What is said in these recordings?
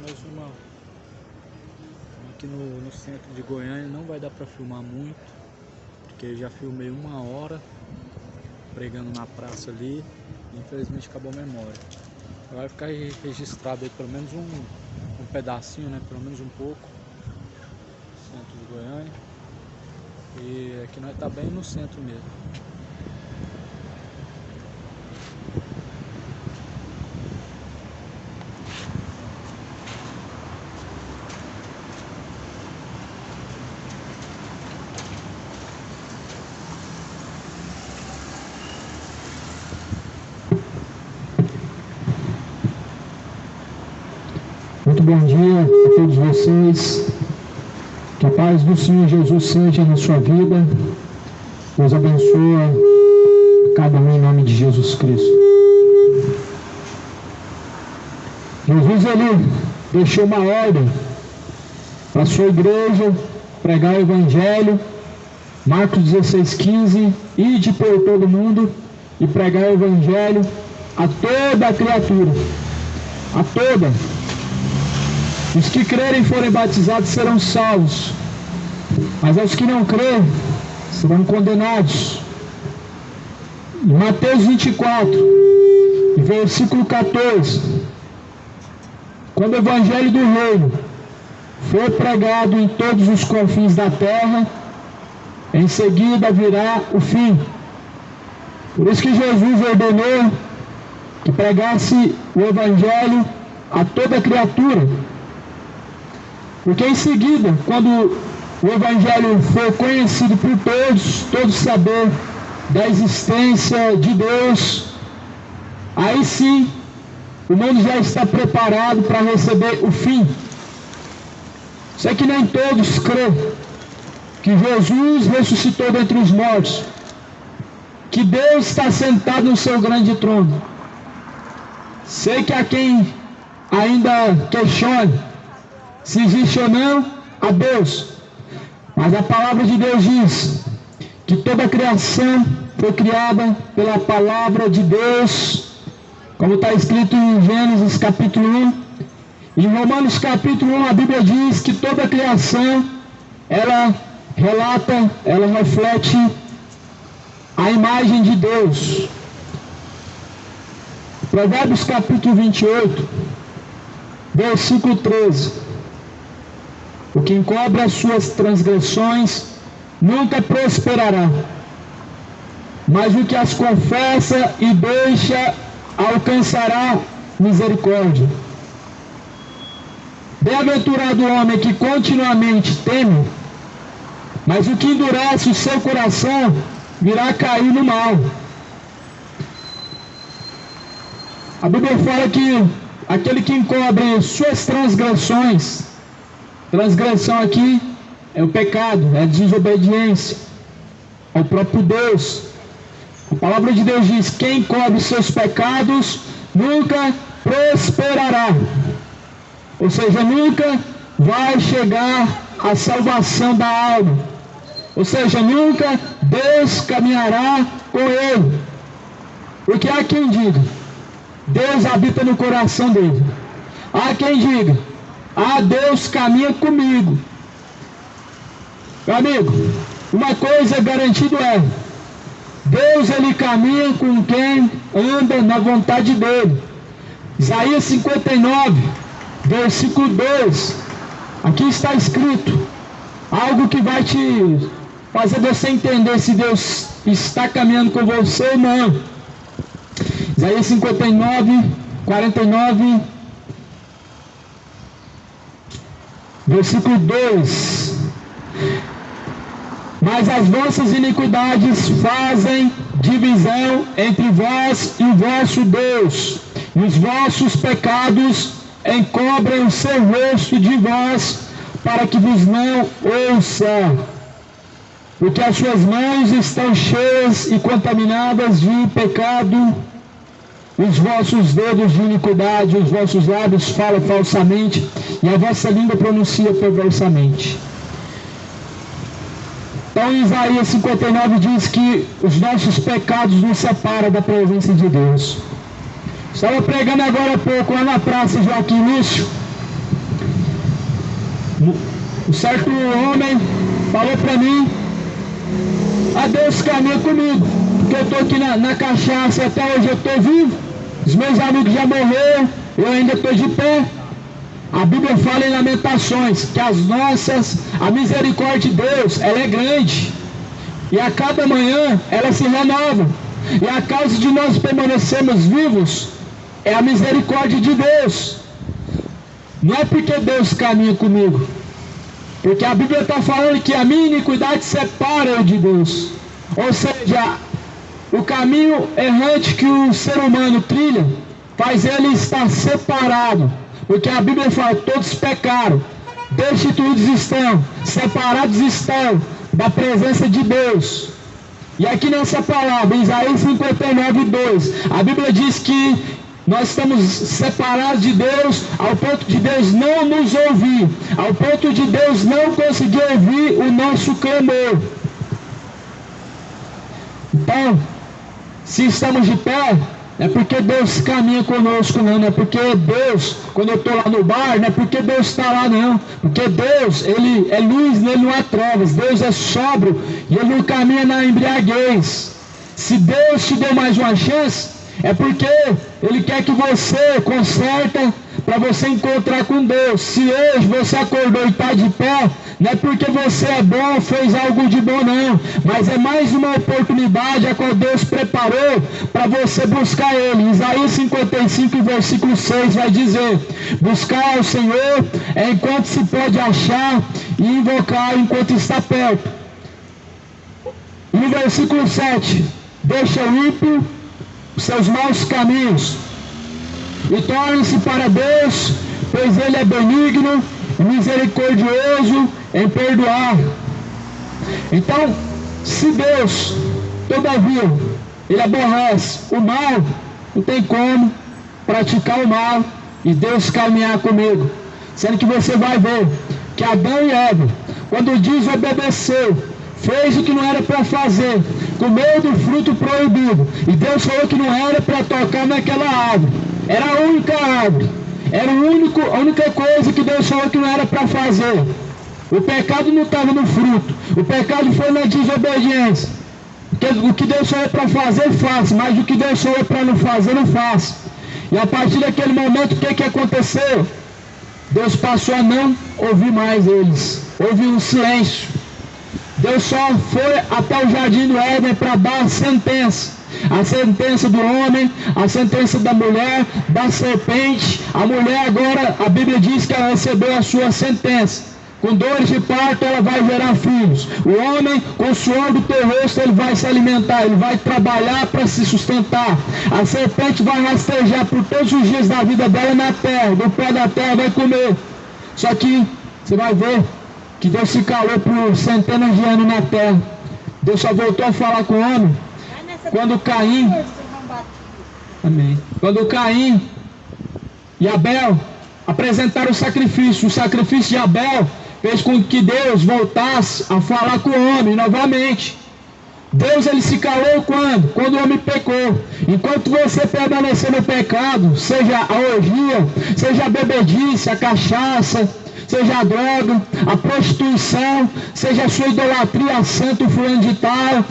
mais uma aqui no centro de Goiânia. Não vai dar para filmar muito, porque já filmei 1 hora pregando na praça ali e infelizmente acabou a memória. Vai ficar registrado aí pelo menos um pedacinho, né? Pelo menos um pouco, centro de Goiânia. E aqui nós tá bem no centro mesmo. Muito bom dia a todos vocês. Que a paz do Senhor Jesus seja na sua vida. Deus abençoa cada um em nome de Jesus Cristo. Jesus, ele deixou uma ordem para a sua igreja pregar o Evangelho. Marcos 16:15, ide por todo mundo e pregar o Evangelho a toda a criatura. A toda. Os que crerem e forem batizados serão salvos, mas aos que não crerem serão condenados. Em Mateus 24, versículo 14, quando o Evangelho do Reino for pregado em todos os confins da terra, em seguida virá o fim. Por isso que Jesus ordenou que pregasse o Evangelho a toda criatura. Porque em seguida, quando o Evangelho for conhecido por todos saber da existência de Deus, aí sim, o mundo já está preparado para receber o fim. Sei que nem todos creem que Jesus ressuscitou dentre os mortos, que Deus está sentado no seu grande trono. Sei que há quem ainda questione se existe ou não a Deus, mas a palavra de Deus diz que toda a criação foi criada pela palavra de Deus, como está escrito em Gênesis capítulo 1. Em Romanos capítulo 1 a Bíblia diz que toda a criação ela relata, ela reflete a imagem de Deus. Provérbios capítulo 28, versículo 13. O que encobre as suas transgressões nunca prosperará, mas o que as confessa e deixa alcançará misericórdia. Bem-aventurado o homem que continuamente teme, mas o que endurece o seu coração virá cair no mal. A Bíblia fala que aquele que encobre suas transgressões, transgressão aqui é o pecado, é a desobediência ao próprio Deus. A palavra de Deus diz: quem cobre seus pecados nunca prosperará. Ou seja, nunca vai chegar à salvação da alma. Ou seja, nunca Deus caminhará com ele. Porque há quem diga: Deus habita no coração dele. Há quem diga: Deus caminha comigo. Meu amigo, uma coisa garantida é: Deus ele caminha com quem anda na vontade dele. Isaías 59, versículo 2. Aqui está escrito algo que vai te fazer você entender se Deus está caminhando com você ou não. Isaías 59, 49, versículo 2. Mas as vossas iniquidades fazem divisão entre vós e o vosso Deus, e os vossos pecados encobrem o seu rosto de vós, para que vos não ouça. Porque as suas mãos estão cheias e contaminadas de pecado, os vossos dedos de iniquidade, os vossos lábios falam falsamente, e a vossa língua pronuncia perversamente. Então Isaías 59 diz que os nossos pecados nos separam da presença de Deus. Estava pregando agora há pouco lá na praça Joaquim Lúcio, Um certo homem falou para mim: Deus caminha comigo, porque eu estou aqui na cachaça, até hoje eu estou vivo, os meus amigos já morreram, eu ainda estou de pé. A Bíblia fala em Lamentações que a misericórdia de Deus, ela é grande, e a cada manhã ela se renova, e a causa de nós permanecermos vivos é a misericórdia de Deus. Não é porque Deus caminha comigo, porque a Bíblia está falando que a minha iniquidade separa eu de Deus. Ou seja, o caminho errante que o ser humano trilha faz ele estar separado, porque a Bíblia fala: todos pecaram, destituídos estão, separados estão da presença de Deus. E aqui nessa palavra, Isaías 59:2, a Bíblia diz que nós estamos separados de Deus ao ponto de Deus não nos ouvir, ao ponto de Deus não conseguir ouvir o nosso clamor. Então, se estamos de pé, não é porque Deus caminha conosco, não é porque Deus, quando eu estou lá no bar, não é porque Deus está lá, não, porque Deus, Ele é luz, nele não há trevas, Deus é sóbrio e Ele não caminha na embriaguez. Se Deus te deu mais uma chance, é porque Ele quer que você conserta para você encontrar com Deus. Se hoje você acordou e está de pé, não é porque você é bom, fez algo de bom, não, mas é mais uma oportunidade a qual Deus preparou para você buscar Ele. Isaías 55, versículo 6 vai dizer: buscar ao Senhor enquanto se pode achar, e invocar enquanto está perto. E no versículo 7, deixa o ímpio os seus maus caminhos e torne-se para Deus, pois Ele é benigno e misericordioso em perdoar. Então, se Deus, todavia, Ele aborrece o mal, não tem como praticar o mal e Deus caminhar comigo. Sendo que você vai ver que Adão e Eva, quando desobedeceu, fez o que não era para fazer, comeu do fruto proibido, e Deus falou que não era para tocar naquela árvore, era a única árvore, era a única coisa que Deus falou que não era para fazer. O pecado não estava no fruto, o pecado foi na desobediência. O que Deus falou para fazer, faça, mas o que Deus falou para não fazer, não faça. E a partir daquele momento, o que aconteceu? Deus passou a não ouvir mais eles, houve um silêncio. Deus só foi até o jardim do Éden para dar a sentença do homem, a sentença da mulher, da serpente. A mulher agora, a Bíblia diz que ela recebeu a sua sentença. Com dores de parto ela vai gerar filhos. O homem, com o suor do teu rosto, ele vai se alimentar, ele vai trabalhar para se sustentar. A serpente vai rastejar por todos os dias da vida dela na terra, do pé da terra vai comer. Só que você vai ver que Deus se calou por centenas de anos na terra. Deus só voltou a falar com o homem quando Caim, amém, quando Caim e Abel apresentaram o sacrifício de Abel fez com que Deus voltasse a falar com o homem novamente. Deus, ele se calou quando o homem pecou. Enquanto você permanecer no pecado, seja a orgia, seja a bebedice, a cachaça, seja a droga, a prostituição, seja a sua idolatria a santo fulano de tal,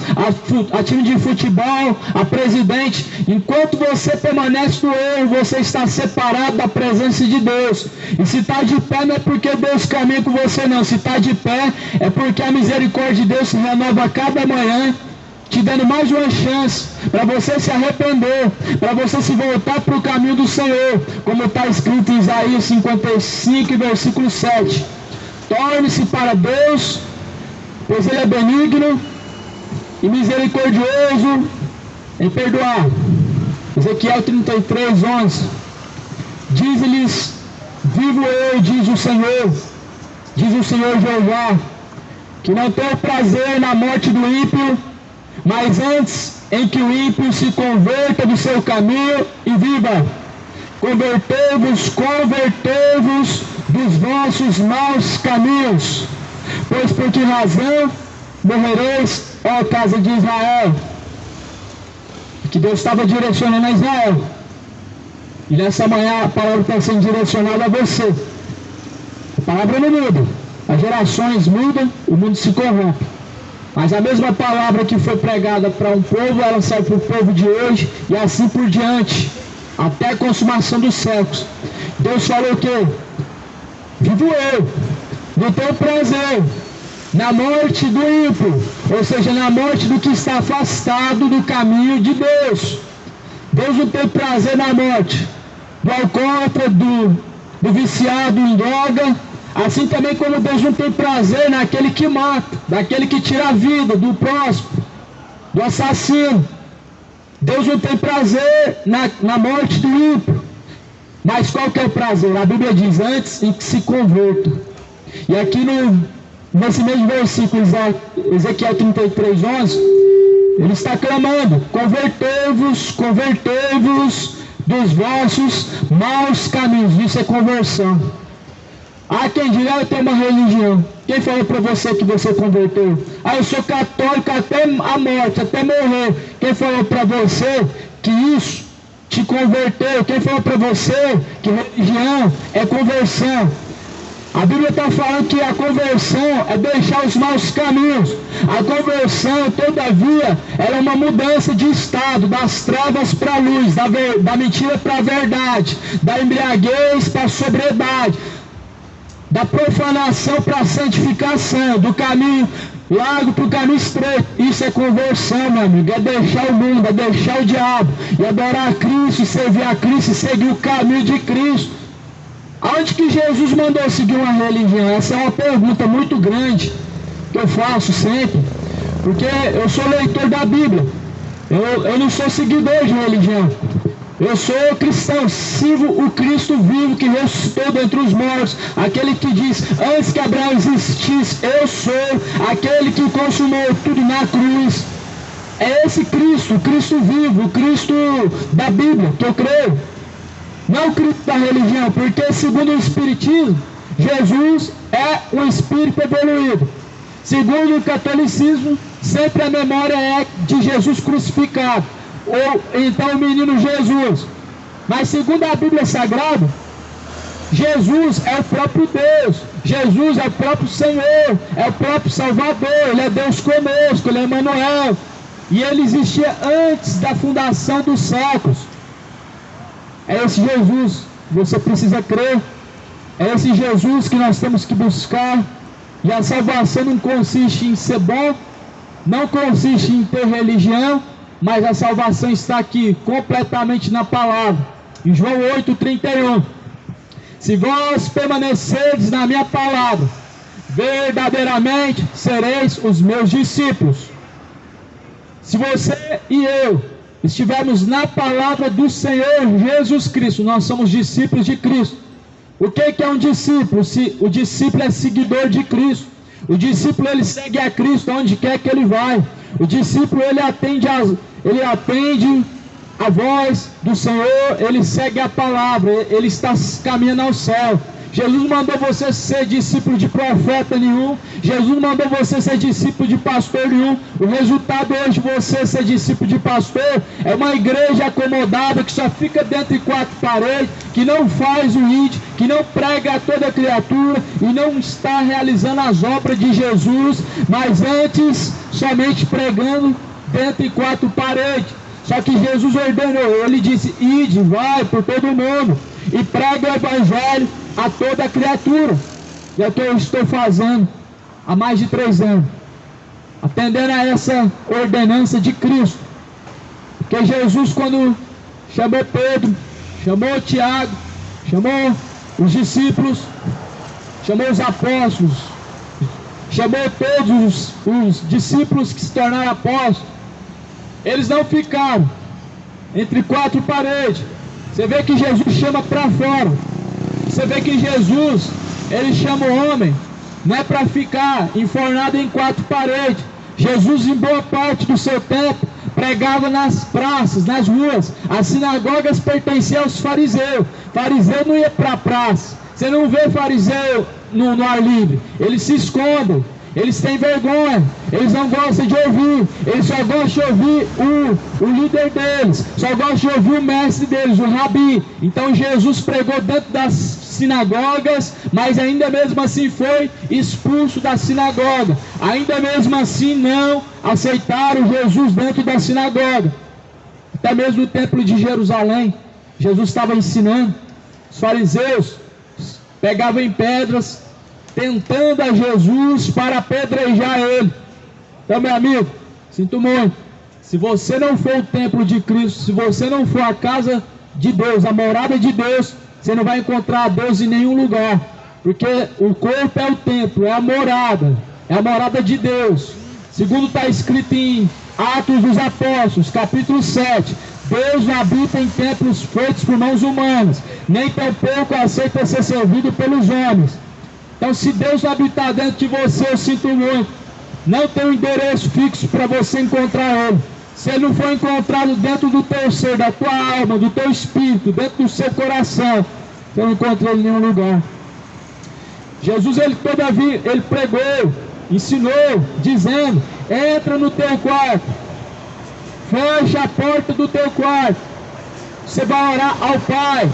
a time de futebol, a presidente, enquanto você permanece no erro, você está separado da presença de Deus. E se está de pé não é porque Deus caminha com você não, se está de pé é porque a misericórdia de Deus se renova a cada manhã, te dando mais uma chance para você se arrepender, para você se voltar para o caminho do Senhor, como está escrito em Isaías 55, versículo 7. Torne-se para Deus, pois Ele é benigno e misericordioso em perdoar. Ezequiel 33, 11. Diz-lhes: vivo eu, diz o Senhor Jeová, que não tenho prazer na morte do ímpio, mas antes em que o ímpio se converta do seu caminho e viva. Convertei-vos dos vossos maus caminhos, pois por que razão morrereis, ó casa de Israel? Que Deus estava direcionando a Israel, e nessa manhã a palavra está sendo direcionada a você. A palavra não muda. As gerações mudam, o mundo se corrompe. Mas a mesma palavra que foi pregada para um povo, ela sai para o povo de hoje e assim por diante, até a consumação dos séculos. Deus falou o quê? Vivo eu, não tenho prazer na morte do ímpio, ou seja, na morte do que está afastado do caminho de Deus. Deus não tem prazer na morte do alcoólatra, do viciado em droga, assim também como Deus não tem prazer naquele que mata, daquele que tira a vida do próximo, do assassino. Deus não tem prazer na morte do ímpio. Mas qual que é o prazer? A Bíblia diz, antes em que se converta. E aqui nesse mesmo versículo, Ezequiel 33:11, ele está clamando, convertei-vos dos vossos maus caminhos. Isso é conversão. Há quem diga, eu tenho uma religião. Quem falou para você que você converteu? Eu sou católico até a morte, até morrer. Quem falou para você que isso te converteu? Quem falou para você que religião é conversão? A Bíblia está falando que a conversão é deixar os maus caminhos. A conversão, todavia, ela é uma mudança de estado, das trevas para a luz, da mentira para a verdade, da embriaguez para a sobriedade, da profanação para a santificação, do caminho largo para o caminho estreito. Isso é conversão, meu amigo. É deixar o mundo, é deixar o diabo, e adorar a Cristo, e servir a Cristo, e seguir o caminho de Cristo. Aonde que Jesus mandou seguir uma religião? Essa é uma pergunta muito grande que eu faço sempre, porque eu sou leitor da Bíblia. Eu não sou seguidor de religião. Eu sou cristão, sirvo o Cristo vivo que ressuscitou dentre os mortos, aquele que diz, antes que Abraão existisse, eu sou, aquele que consumou tudo na cruz. É esse Cristo, o Cristo vivo, o Cristo da Bíblia, que eu creio. Não o Cristo da religião, porque segundo o Espiritismo, Jesus é um espírito evoluído. Segundo o catolicismo, sempre a memória é de Jesus crucificado, ou então o menino Jesus. Mas segundo a Bíblia Sagrada, Jesus é o próprio Deus, Jesus é o próprio Senhor, é o próprio Salvador, Ele é Deus conosco, Ele é Emmanuel, e Ele existia antes da fundação dos séculos. É esse Jesus que você precisa crer, é esse Jesus que nós temos que buscar. E a salvação não consiste em ser bom, não consiste em ter religião, mas a salvação está aqui, completamente na palavra. Em João 8:31, se vós permanecerdes na minha palavra, verdadeiramente sereis os meus discípulos. Se você e eu estivermos na palavra do Senhor Jesus Cristo, nós somos discípulos de Cristo. O que é um discípulo? O discípulo é seguidor de Cristo. O discípulo, ele segue a Cristo onde quer que ele vai. O discípulo, ele atende a voz do Senhor, ele segue a palavra, ele está caminhando ao céu. Jesus mandou você ser discípulo de profeta nenhum. Jesus mandou você ser discípulo de pastor nenhum. O resultado hoje de você ser discípulo de pastor é uma igreja acomodada que só fica dentro de quatro paredes, que não faz o ID, que não prega a toda criatura e não está realizando as obras de Jesus, mas antes somente pregando dentro de quatro paredes. Só que Jesus ordenou, ele disse, ide, vai por todo mundo e prega o evangelho a toda criatura. E é o que eu estou fazendo há mais de 3 anos, atendendo a essa ordenança de Cristo. Porque Jesus, quando chamou Pedro, chamou Tiago, chamou os discípulos, chamou os apóstolos, chamou todos os discípulos que se tornaram apóstolos, eles não ficaram entre quatro paredes. Você vê que Jesus chama para fora. Você vê que Jesus, ele chama o homem, não é para ficar enfornado em quatro paredes. Jesus, em boa parte do seu tempo, pregava nas praças, nas ruas. As sinagogas pertenciam aos fariseus. Fariseu não ia para a praça. Você não vê fariseu no ar livre. Eles se escondem. Eles têm vergonha, eles não gostam de ouvir, eles só gostam de ouvir o líder deles, só gostam de ouvir o mestre deles, o rabi. Então Jesus pregou dentro das sinagogas, mas ainda mesmo assim foi expulso da sinagoga. Ainda mesmo assim não aceitaram Jesus dentro da sinagoga. Até mesmo no templo de Jerusalém, Jesus estava ensinando. Os fariseus pegavam em pedras, tentando a Jesus para apedrejar ele. Então, meu amigo, sinto muito, se você não for o templo de Cristo, se você não for a casa de Deus, a morada de Deus, você não vai encontrar Deus em nenhum lugar, porque o corpo é o templo, é a morada de Deus. Segundo está escrito em Atos dos Apóstolos, capítulo 7, Deus não habita em templos feitos por mãos humanas, nem tampouco aceita ser servido pelos homens. Então, se Deus não habitar dentro de você, eu sinto muito, não tem um endereço fixo para você encontrar Ele. Se Ele não for encontrado dentro do teu ser, da tua alma, do teu espírito, dentro do seu coração, você não encontra Ele em nenhum lugar. Jesus, ele pregou, ensinou, dizendo: entra no teu quarto, fecha a porta do teu quarto, você vai orar ao Pai,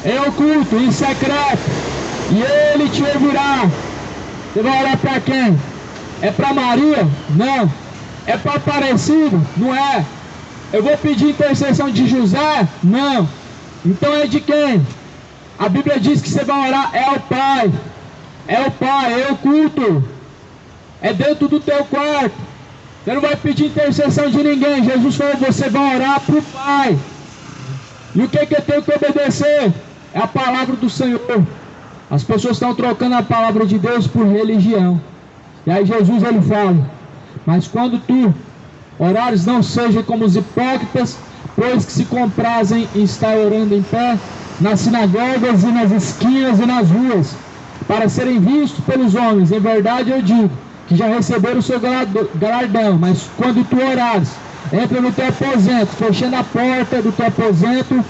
em oculto, em secreto, e Ele te ouvirá. Você vai orar para quem? É para Maria? Não. É para Aparecido? Não é. Eu vou pedir intercessão de José? Não. Então é de quem? A Bíblia diz que você vai orar é ao Pai. É o Pai, é oculto. É dentro do teu quarto. Você não vai pedir intercessão de ninguém. Jesus falou: você vai orar para o Pai. E o que eu tenho que obedecer? É a palavra do Senhor. As pessoas estão trocando a palavra de Deus por religião. E aí Jesus ele fala: mas quando tu orares, não seja como os hipócritas, pois que se comprazem em estar orando em pé nas sinagogas e nas esquinas e nas ruas, para serem vistos pelos homens. Em verdade eu digo que já receberam o seu galardão. Mas quando tu orares, entra no teu aposento, fechando a porta do teu aposento,